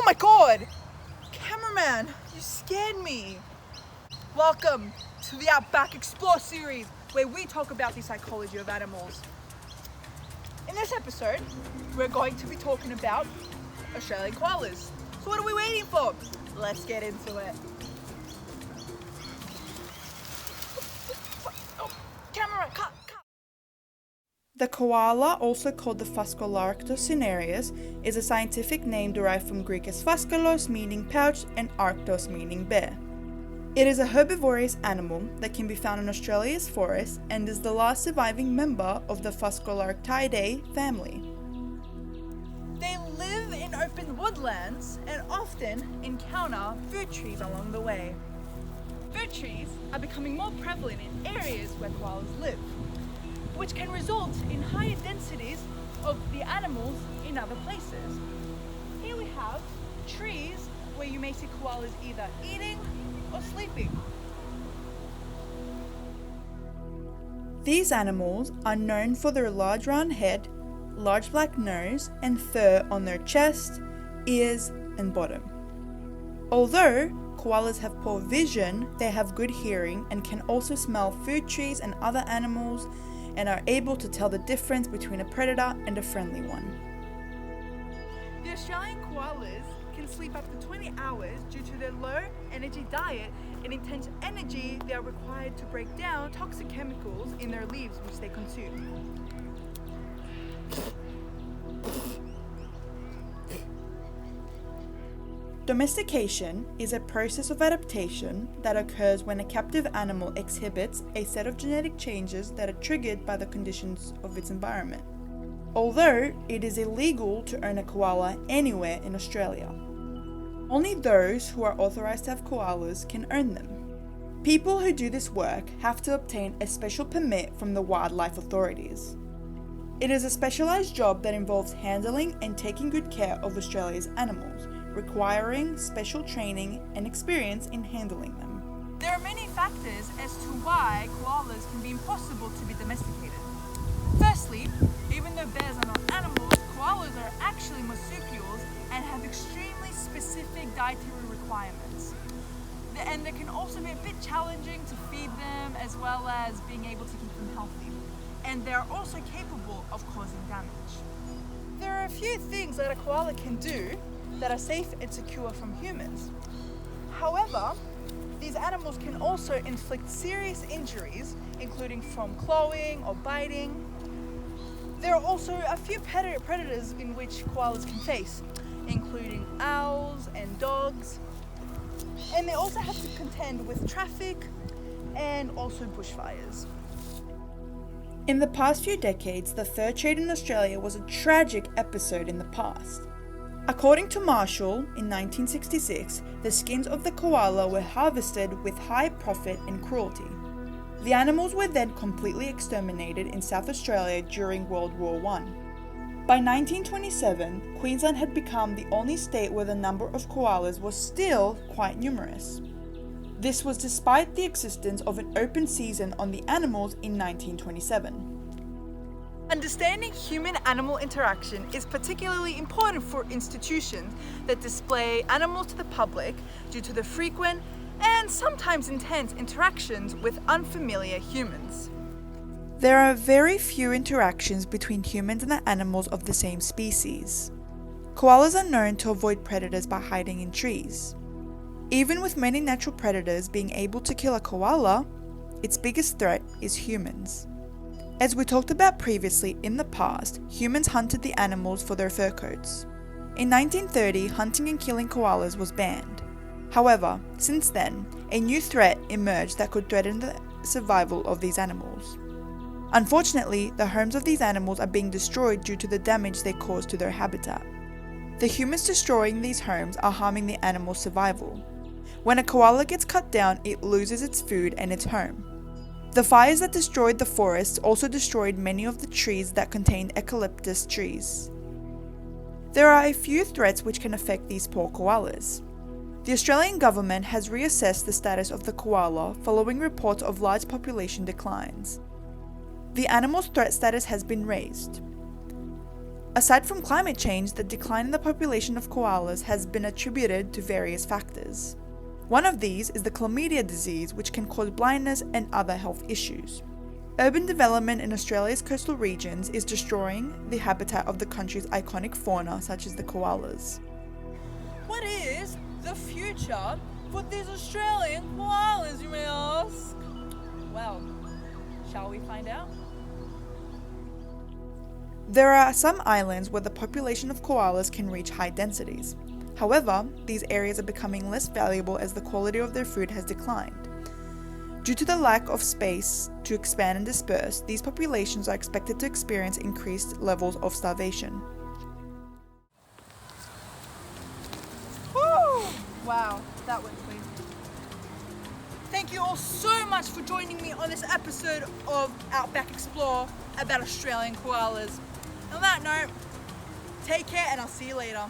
my god! Cameraman, you scared me! Welcome to the Outback Explore series, where we talk about the psychology of animals. In this episode, we're going to be talking about Australian koalas. So what are we waiting for? Let's get into it. Oh, camera, cut! The koala, also called the Phascolarctos cinereus, is a scientific name derived from Greek as phaskalos, meaning pouch, and arctos, meaning bear. It is a herbivorous animal that can be found in Australia's forests and is the last surviving member of the Phascolarctidae family. They live in open woodlands and often encounter fruit trees along the way. Fruit trees are becoming more prevalent in areas where koalas live, which can result in higher densities of the animals in other places. Here we have trees where you may see koalas either eating or sleeping. These animals are known for their large round head, large black nose, and fur on their chest, ears, and bottom. Although koalas have poor vision, they have good hearing and can also smell food trees and other animals, and are able to tell the difference between a predator and a friendly one. The Australian koalas can sleep up to 20 hours due to their low energy diet and intense energy they are required to break down toxic chemicals in their leaves which they consume. Domestication is a process of adaptation that occurs when a captive animal exhibits a set of genetic changes that are triggered by the conditions of its environment. Although it is illegal to own a koala anywhere in Australia, only those who are authorized to have koalas can own them. People who do this work have to obtain a special permit from the wildlife authorities. It is a specialized job that involves handling and taking good care of Australia's animals, requiring special training and experience in handling them. There are many factors as to why koalas can be impossible to be domesticated. Firstly, even though bears are not animals, koalas are actually marsupials and have extremely specific dietary requirements. And they can also be a bit challenging to feed them as well as being able to keep them healthy. And they are also capable of causing damage. There are a few things that a koala can do that are safe and secure from humans. However, these animals can also inflict serious injuries, including from clawing or biting. There are also a few predators in which koalas can face, including owls and dogs. And they also have to contend with traffic and also bushfires. In the past few decades, the fur trade in Australia was a tragic episode in the past. According to Marshall, in 1966, the skins of the koala were harvested with high profit and cruelty. The animals were then completely exterminated in South Australia during World War I. By 1927, Queensland had become the only state where the number of koalas was still quite numerous. This was despite the existence of an open season on the animals in 1927. Understanding human-animal interaction is particularly important for institutions that display animals to the public due to the frequent and sometimes intense interactions with unfamiliar humans. There are very few interactions between humans and the animals of the same species. Koalas are known to avoid predators by hiding in trees. Even with many natural predators being able to kill a koala, its biggest threat is humans. As we talked about previously, in the past, humans hunted the animals for their fur coats. In 1930, hunting and killing koalas was banned. However, since then, a new threat emerged that could threaten the survival of these animals. Unfortunately, the homes of these animals are being destroyed due to the damage they cause to their habitat. The humans destroying these homes are harming the animal's survival. When a koala gets cut down, it loses its food and its home. The fires that destroyed the forests also destroyed many of the trees that contained eucalyptus trees. There are a few threats which can affect these poor koalas. The Australian government has reassessed the status of the koala following reports of large population declines. The animal's threat status has been raised. Aside from climate change, the decline in the population of koalas has been attributed to various factors. One of these is the chlamydia disease, which can cause blindness and other health issues. Urban development in Australia's coastal regions is destroying the habitat of the country's iconic fauna, such as the koalas. What is the future for these Australian koalas, you may ask? Well, shall we find out? There are some islands where the population of koalas can reach high densities. However, these areas are becoming less valuable as the quality of their food has declined. Due to the lack of space to expand and disperse, these populations are expected to experience increased levels of starvation. Woo! Wow, that went quick. Thank you all so much for joining me on this episode of Outback Explore about Australian koalas. On that note, take care and I'll see you later.